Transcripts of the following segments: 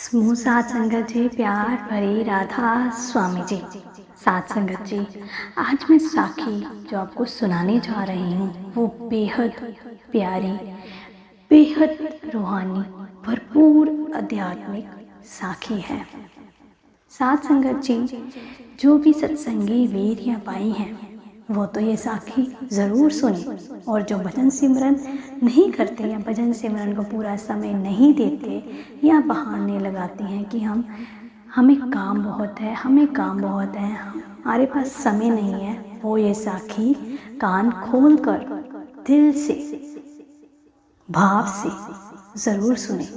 समूह साध संगत जी, प्यार भरी राधा स्वामी जी। साध संगत जी, आज मैं साखी जो आपको सुनाने जा रही हूँ वो बेहद प्यारी, बेहद रूहानी, भरपूर आध्यात्मिक साखी है। साध संगत जी, जो भी सत्संगी वीर या बाई हैं वो तो ये साखी ज़रूर सुने, और जो भजन सिमरन नहीं करते या भजन सिमरन को पूरा समय नहीं देते या बहाने लगाते हैं कि हमें काम बहुत है, हमारे पास समय नहीं है, वो ये साखी कान खोल कर दिल से भाव से ज़रूर सुने।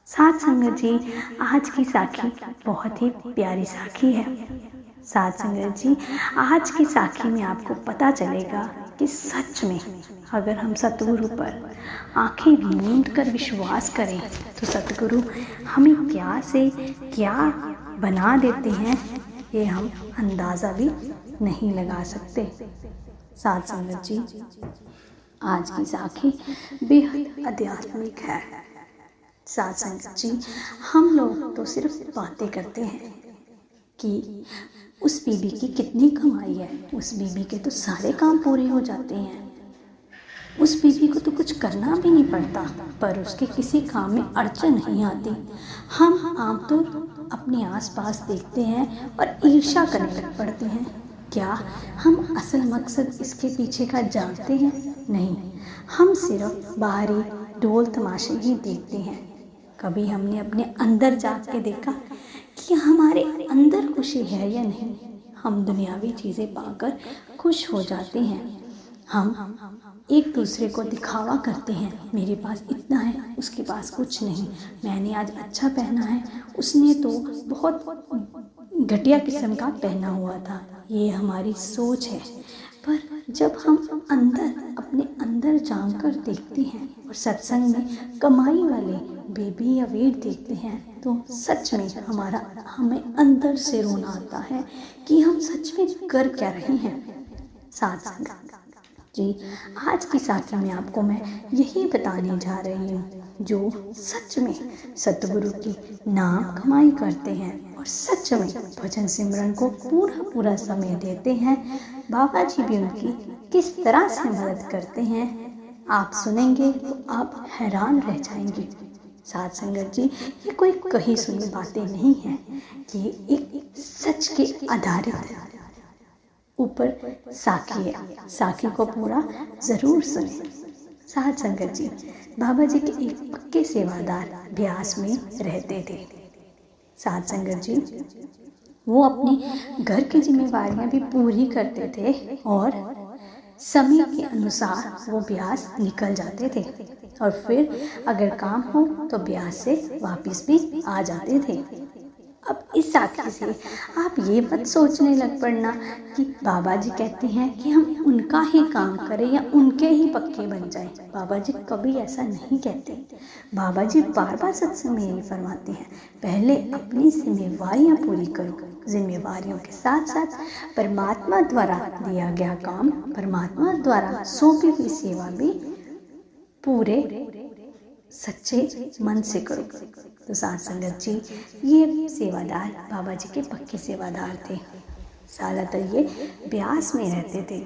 साध संगत जी, आज की साखी बहुत ही प्यारी साखी है। साध संगत जी, आज की साखी में आपको पता चलेगा कि सच में अगर हम सतगुरु पर आंखें मूंद कर विश्वास करें तो सतगुरु हमें क्या से क्या बना देते हैं, ये हम अंदाज़ा भी नहीं लगा सकते। साध संगत जी, आज की साखी बेहद आध्यात्मिक है। साध संगत जी, हम लोग तो सिर्फ बातें करते हैं कि उस बीबी की कितनी कमाई है, उस बीबी के तो सारे काम पूरे हो जाते हैं, उस बीबी को तो कुछ करना भी नहीं पड़ता, पर उसके किसी काम में अड़चन नहीं आती। हम आमतौर अपने आसपास देखते हैं और ईर्ष्या करने लग पड़ते हैं। क्या हम असल मकसद इसके पीछे का जानते हैं? नहीं, हम सिर्फ बाहरी ढोल तमाशे ही देखते हैं। कभी हमने अपने अंदर झांक के देखा कि हमारे अंदर खुशी है या नहीं? हम दुनियावी चीज़ें पाकर खुश हो जाते हैं। हम एक दूसरे को दिखावा करते हैं, मेरे पास इतना है, उसके पास कुछ नहीं, मैंने आज अच्छा पहना है, उसने तो बहुत घटिया किस्म का पहना हुआ था। ये हमारी सोच है। पर जब हम अपने अंदर झांक कर देखते हैं और सत्संग में कमाई वाले बेबी या वीर देखते हैं तो सच में हमें अंदर से रोना आता है कि हम सच में कर क्या रहे हैं। साथ संगत जी, आज की साखी में आपको मैं यही बताने जा रही हूँ, जो सच में सतगुरु की नाम कमाई करते हैं और सच में भजन सिमरन को पूरा समय देते हैं, बाबा जी भी उनकी किस तरह से मदद करते हैं, आप सुनेंगे तो आप हैरान रह जाएंगे। साध संगत जी, ये कोई कही सुनी बातें नहीं है, ये एक सच के आधारित ऊपर साखी है। साखी को पूरा ज़रूर सुने। साध संगत जी, बाबा जी के एक पक्के सेवादार ब्यास में रहते थे। साध संगत जी, वो अपने घर की जिम्मेवारियां भी पूरी करते थे और समय के अनुसार वो ब्यास निकल जाते थे और फिर अगर काम हो तो ब्यास से वापस भी आ जाते थे। अब इस साखी से आप ये मत सोचने लग पड़ना कि बाबा जी कहते हैं कि हम उनका ही काम करें या उनके ही पक्के बन जाएं। बाबा जी कभी ऐसा नहीं कहते। बाबा जी बार बार सत्संग में यही फरमाते हैं, पहले अपनी जिम्मेवारियां पूरी करो। जिम्मेवारियों के साथ साथ परमात्मा द्वारा दिया गया काम, परमात्मा द्वारा सौंपी हुई सेवा भी पूरे सच्चे मन से करो। तो साध संगत जी, ये सेवादार बाबा जी के पक्के सेवादार थे। ज़्यादातर ये ब्यास में रहते थे।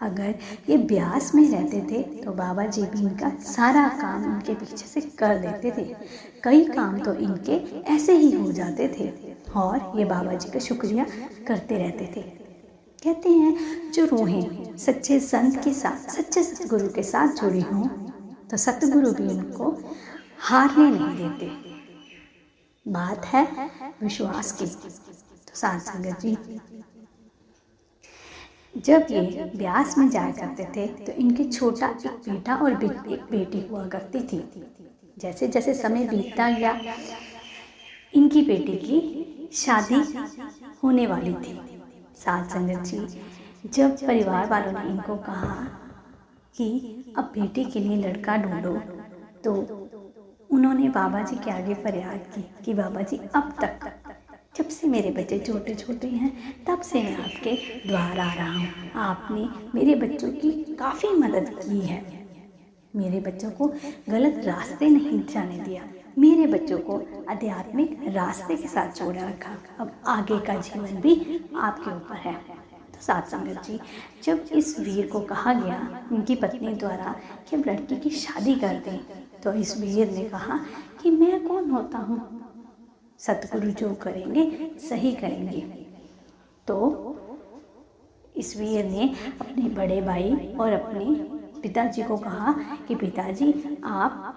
अगर ये ब्यास में रहते थे तो बाबा जी भी इनका सारा काम इनके पीछे से कर देते थे। कई काम तो इनके ऐसे ही हो जाते थे और ये बाबा जी का शुक्रिया करते रहते थे। कहते हैं, जो रूहें सच्चे संत के साथ, सच्चे सतगुरु के साथ जुड़ी हों तो सतगुरु भी उनको हारने नहीं देते। बात है विश्वास की। तो साध संगत जी, जब ये ब्यास में जाया करते थे तो इनके छोटा एक बेटा और एक बेटी हुआ करती थी। जैसे जैसे समय बीतता गया, इनकी बेटी की शादी होने वाली थी। साध संगत जी, जब परिवार वालों ने इनको कहा कि अब बेटी के लिए लड़का ढूंढो तो उन्होंने बाबा जी के आगे फरियाद की कि बाबा जी, अब तक जब से मेरे बच्चे छोटे छोटे हैं तब से मैं आपके द्वार आ रहा हूँ। आपने मेरे बच्चों की काफ़ी मदद की है, मेरे बच्चों को गलत रास्ते नहीं जाने दिया। मेरे बच्चों को आध्यात्मिक रास्ते के साथ जोड़ रखा, अब आगे का जीवन भी आपके ऊपर है। तो साध संगत जी, जब इस वीर को कहा गया उनकी पत्नी द्वारा कि अब लड़की की शादी कर दें, तो इस वीर ने कहा कि मैं कौन होता हूँ, सतगुरु जो करेंगे सही करेंगे। तो इस वीर ने अपने बड़े भाई और अपने पिताजी को कहा कि पिताजी आप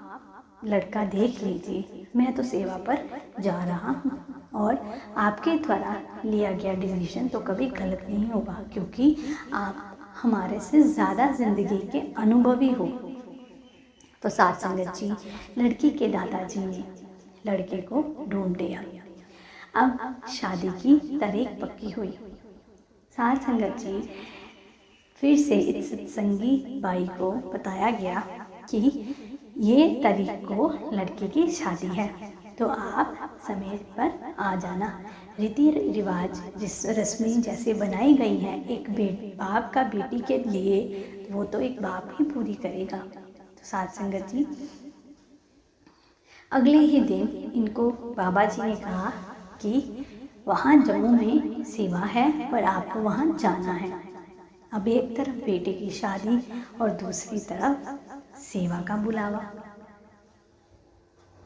लड़का देख लीजिए, मैं तो सेवा पर जा रहा हूँ और आपके द्वारा लिया गया डिसीजन तो कभी गलत नहीं होगा, क्योंकि आप हमारे से ज़्यादा ज़िंदगी के अनुभवी हो। तो साध संगत जी, लड़की के दादाजी ने लड़के को ढूंढ लिया। अब शादी की तारीख पक्की हुई। साध संगत जी, फिर से इस सत्संगी बाई को बताया गया कि ये तारीख को लड़के की शादी है, तो आप समय पर आ जाना। रीति रिवाज जिस रस्में जैसे बनाई गई हैं एक बाप का बेटी के लिए, वो तो एक बाप ही पूरी करेगा। तो साध संगत जी, अगले ही दिन इनको बाबा जी ने कहा कि वहाँ जम्मू में सेवा है और आपको वहाँ जाना है। अब एक तरफ बेटे की शादी और दूसरी तरफ सेवा का बुलावा।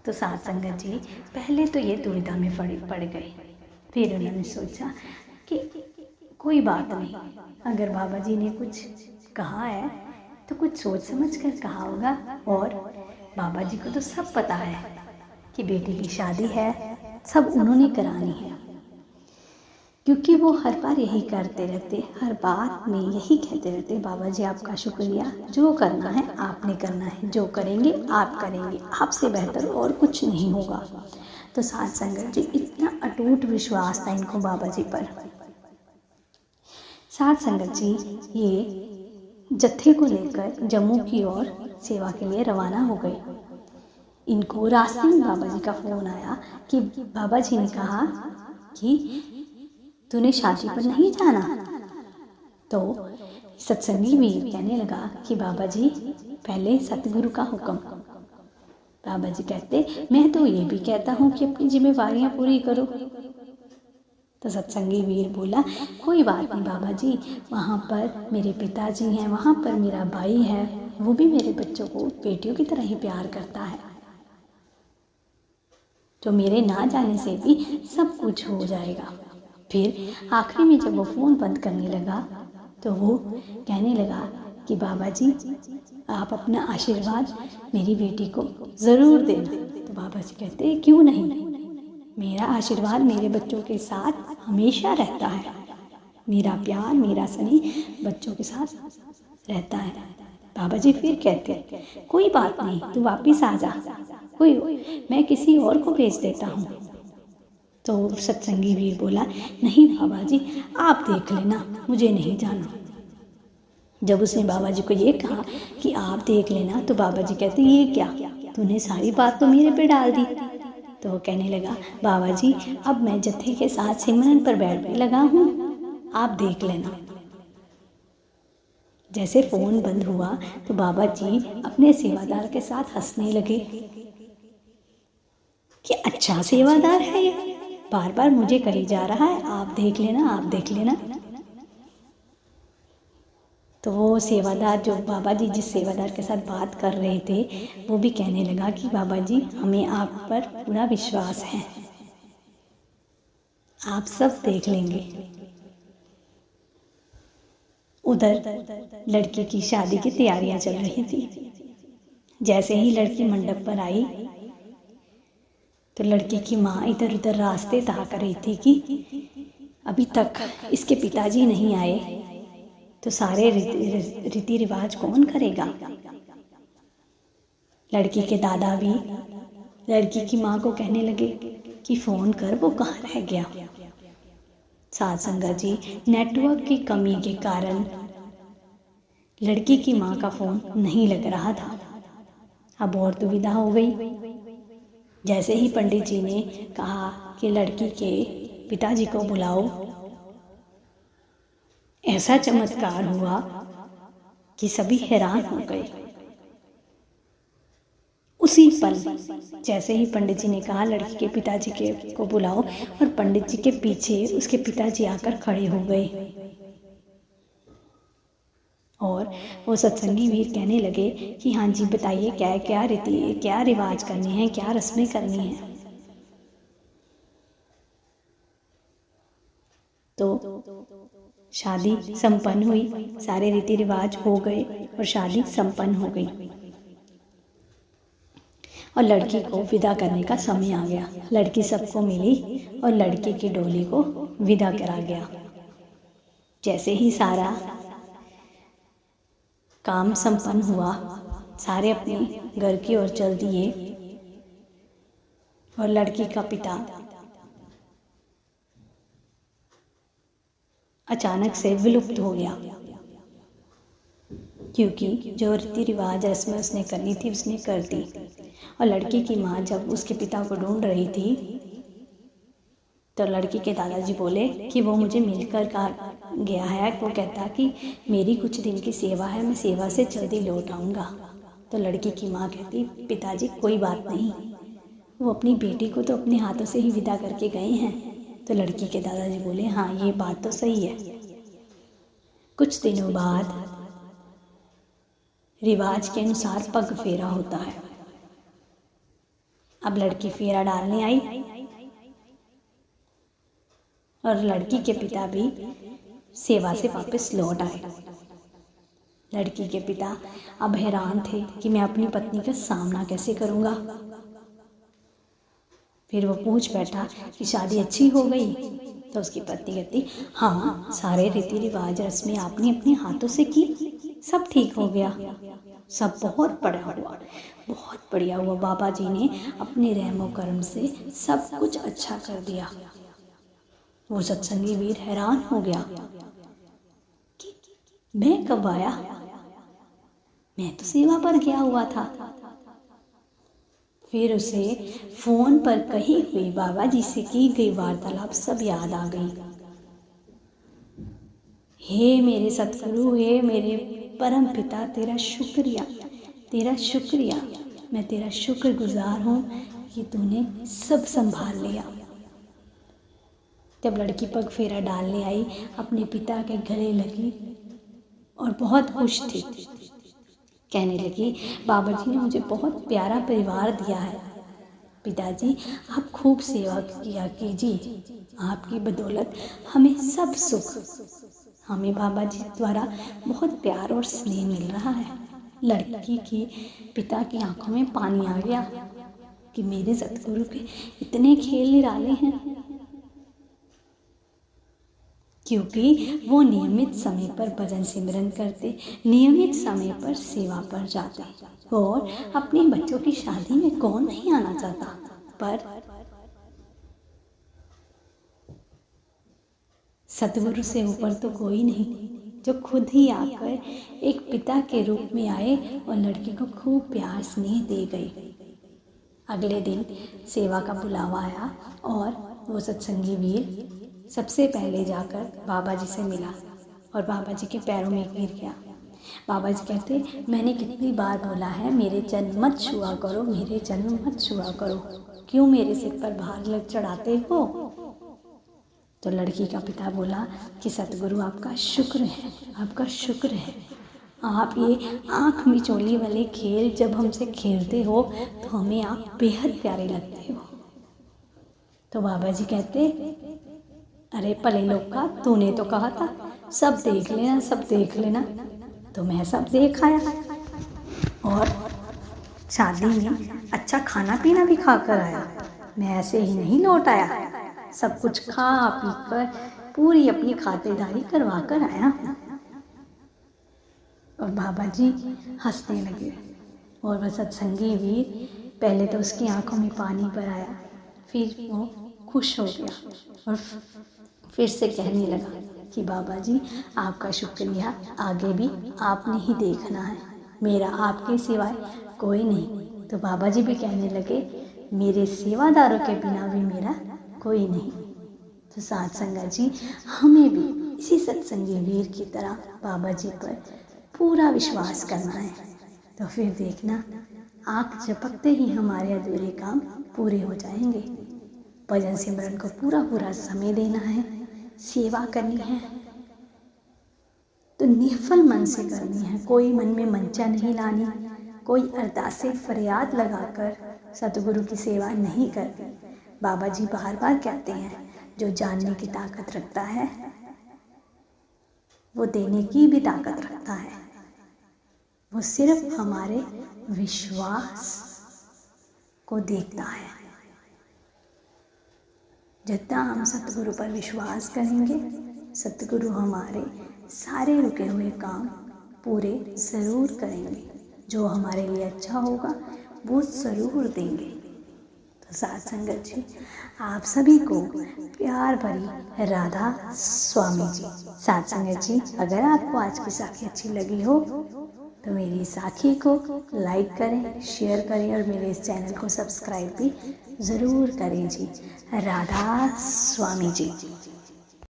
तो साध संगत जी, पहले तो ये दुविधा में पड़ गए। फिर उन्होंने सोचा कि कोई बात नहीं, अगर बाबा जी ने कुछ कहा है तो कुछ सोच समझ कर कहा होगा, और बाबा जी को तो सब पता है कि बेटी की शादी है, सब उन्होंने करानी है, क्योंकि वो हर बार यही करते रहते, हर बात में यही कहते रहते, बाबा जी आपका शुक्रिया, जो करना है आपने करना है, जो करेंगे आप करेंगे, आपसे बेहतर और कुछ नहीं होगा। तो साध संगत जी, इतना अटूट विश्वास था इनको बाबा जी पर। साध संगत जी, ये जत्थे को लेकर जम्मू की ओर सेवा के लिए रवाना हो गए। इनको रास्ते में बाबा जी का फ़ोन आया कि बाबा जी ने कहा कि तूने शादी पर नहीं जाना। तो सत्संगी वीर कहने लगा कि बाबा जी, पहले सतगुरु का हुक्म। बाबा जी कहते, मैं तो ये भी कहता हूँ कि अपनी जिम्मेवारियाँ पूरी करो। तो सत्संगी वीर बोला, कोई बात नहीं बाबा जी, वहाँ पर मेरे पिताजी हैं, वहाँ पर मेरा भाई है, वो भी मेरे बच्चों को बेटियों की तरह ही प्यार करता है, तो मेरे ना जाने से भी सब कुछ हो जाएगा। फिर आखिरी में जब वो फ़ोन बंद करने लगा तो वो कहने लगा कि बाबा जी, आप अपना आशीर्वाद मेरी बेटी को ज़रूर देना। तो बाबा जी कहते, क्यों नहीं, मेरा आशीर्वाद मेरे बच्चों के साथ हमेशा रहता है, मेरा प्यार, मेरा स्नेह बच्चों के साथ रहता है। बाबा जी फिर कहते, कोई बात नहीं, तू वापिस आ जा, मैं किसी और को भेज देता हूँ। तो सत्संगी वीर बोला, नहीं बाबा जी, आप देख लेना, मुझे नहीं जाना। जब उसने बाबा जी को ये कहा कि आप देख लेना, तो बाबा जी कहते, ये क्या, तूने सारी बात तो मेरे पे डाल दी। तो वो कहने लगा, बाबा जी, अब मैं जत्थे के साथ सिमरन पर बैठने लगा हूँ, आप देख लेना। जैसे फ़ोन बंद हुआ तो बाबा जी अपने सेवादार के साथ हंसने लगे कि अच्छा सेवादार है ये, बार बार मुझे कही जा रहा है आप देख लेना, आप देख लेना। तो वो सेवादार, जो बाबा जी जिस सेवादार के साथ बात कर रहे थे, वो भी कहने लगा कि बाबा जी, हमें आप पर पूरा विश्वास है, आप सब देख लेंगे। उधर लड़की की शादी की तैयारियां चल रही थी। जैसे ही लड़की मंडप पर आई तो लड़की की माँ इधर उधर रास्ते ताक रही थी कि अभी तक इसके पिताजी नहीं आए, तो सारे रीति रिवाज कौन करेगा। लड़की के दादा भी लड़की की माँ को कहने लगे कि फ़ोन कर, वो कहाँ रह गया। साध संगत जी, नेटवर्क की कमी के कारण लड़की की माँ का फ़ोन नहीं लग रहा था। अब और दुविधा हो गई। जैसे ही पंडित जी ने कहा कि लड़की के पिताजी को बुलाओ, ऐसा चमत्कार हुआ कि सभी हैरान हो गए। उसी पल जैसे ही पंडित जी ने कहा लड़की के पिताजी के को बुलाओ, और पंडित जी के पीछे उसके पिताजी आकर खड़े हो गए और वो सत्संगी वीर कहने लगे कि हाँ जी बताइए क्या क्या रीति क्या रिवाज करने हैं, क्या रस्में करनी हैं। तो शादी संपन्न हुई, सारे रीति रिवाज हो गए और शादी संपन्न हो गई और लड़की को विदा करने का समय आ गया। लड़की सबको मिली और लड़के की डोली को विदा करा गया। जैसे ही सारा काम संपन्न हुआ, सारे अपने घर की ओर चल दिए और लड़की का पिता अचानक से विलुप्त हो गया, क्योंकि जो रीति रिवाज रस्में उसने करनी थी उसने कर दी। और लड़की की माँ जब उसके पिता को ढूंढ रही थी तो लड़की के दादाजी बोले कि वो मुझे मिलकर कहा गया है। वो कहता कि मेरी कुछ दिन की सेवा है, मैं सेवा से जल्दी लौट आऊँगा। तो लड़की की माँ कहती पिताजी कोई बात नहीं, वो अपनी बेटी को तो अपने हाथों से ही विदा करके गए हैं। तो लड़की के दादाजी बोले हाँ ये बात तो सही है। कुछ दिनों बाद रिवाज के अनुसार पग फेरा होता है। अब लड़की फेरा डालने आई और लड़की के पिता भी सेवा से वापस लौट आए। लड़की के पिता अब हैरान थे कि मैं अपनी पत्नी का सामना कैसे करूँगा। फिर वो पूछ बैठा कि शादी अच्छी हो गई। तो उसकी पत्नी कहती हाँ सारे रीति रिवाज रस्में आपने अपने हाथों से की, सब ठीक हो गया, सब बहुत बढ़िया हुआ। बाबा जी ने अपने रहमो करम से सब कुछ अच्छा कर दिया। वो सत्संगी वीर हैरान हो गया कि मैं कब आया, मैं तो सेवा पर गया हुआ था। फिर उसे फोन पर कही हुई बाबा जी से की गई वार्तालाप सब याद आ गई। हे मेरे सतगुरु, हे मेरे परम पिता, तेरा शुक्रिया, मैं तेरा शुक्रगुजार हूँ कि तूने सब संभाल लिया। जब लड़की पग फेरा डालने आई, अपने पिता के गले लगी और बहुत खुश थी। कहने लगी बाबा जी ने मुझे बहुत प्यारा परिवार दिया है। पिताजी आप खूब सेवा किया कीजिए, आपकी बदौलत हमें सब सुख, हमें बाबा जी द्वारा बहुत प्यार और स्नेह मिल रहा है। लड़की की पिता की आंखों में पानी आ गया कि मेरे सतगुरु के इतने खेल निराले हैं, क्योंकि वो नियमित समय पर भजन सिमरन करते, नियमित समय पर सेवा पर जाते। और अपने बच्चों की शादी में कौन नहीं आना चाहता, पर सतगुरु से ऊपर तो कोई नहीं, जो खुद ही आकर एक पिता के रूप में आए और लड़की को खूब प्यार स्नेह दे गए। अगले दिन सेवा का बुलावा आया और वो सत्संगी वीर सबसे पहले जाकर बाबा जी से मिला और बाबा जी के पैरों में गिर गया। बाबा जी कहते मैंने कितनी बार बोला है मेरे चरण मत छुआ करो, मेरे चरण मत छुआ करो, क्यों मेरे सिर पर भार चढ़ाते हो। तो लड़की का पिता बोला कि सतगुरु आपका शुक्र है, आपका शुक्र है, आप ये आँख मिचौली वाले खेल जब हमसे खेलते हो तो हमें आप बेहद प्यारे लगते हो। तो बाबा जी कहते अरे पले लोग का, तूने तो कहा था सब देख लेना, सब देख लेना, तो मैं सब देख आया और शादी में अच्छा खाना पीना भी खा कर आया, मैं ऐसे ही नहीं लौट आया, सब कुछ खा पी कर पूरी अपनी खातिरदारी करवा कर आया। और बाबा जी हंसने लगे और वह सत्संगी वीर पहले तो उसकी आंखों में पानी भर आया, फिर वो खुश हो गया और फिर से कहने लगा कि बाबा जी आपका शुक्रिया, आगे भी आपने ही देखना है, मेरा आपके सिवाय कोई नहीं। तो बाबा जी भी कहने लगे मेरे सेवादारों के बिना भी मेरा कोई नहीं। तो साथ संगत जी हमें भी इसी सत्संगी वीर की तरह बाबा जी पर पूरा विश्वास करना है, तो फिर देखना आँख झपकते ही हमारे अधूरे काम पूरे हो जाएंगे। भजन सिमरन को पूरा पूरा समय देना है, सेवा करनी है तो निफल मन से करनी है। कोई मन में मंचा नहीं लानी, कोई अरदासे फरियाद लगाकर सतगुरु की सेवा नहीं करनी। बाबा जी बार बार कहते हैं, जो जानने की ताकत रखता है वो देने की भी ताकत रखता है। वो सिर्फ हमारे विश्वास को देखता है। जितना हम सतगुरु पर विश्वास करेंगे, सतगुरु हमारे सारे रुके हुए काम पूरे ज़रूर करेंगे। जो हमारे लिए अच्छा होगा वो ज़रूर देंगे। तो साथ संगत जी, आप सभी को प्यार भरी राधा स्वामी जी। साथ संगत जी, अगर आपको आज की साखी अच्छी लगी हो तो मेरी साखी को लाइक करें, शेयर करें और मेरे इस चैनल को सब्सक्राइब भी ज़रूर करें जी। राधा स्वामी जी।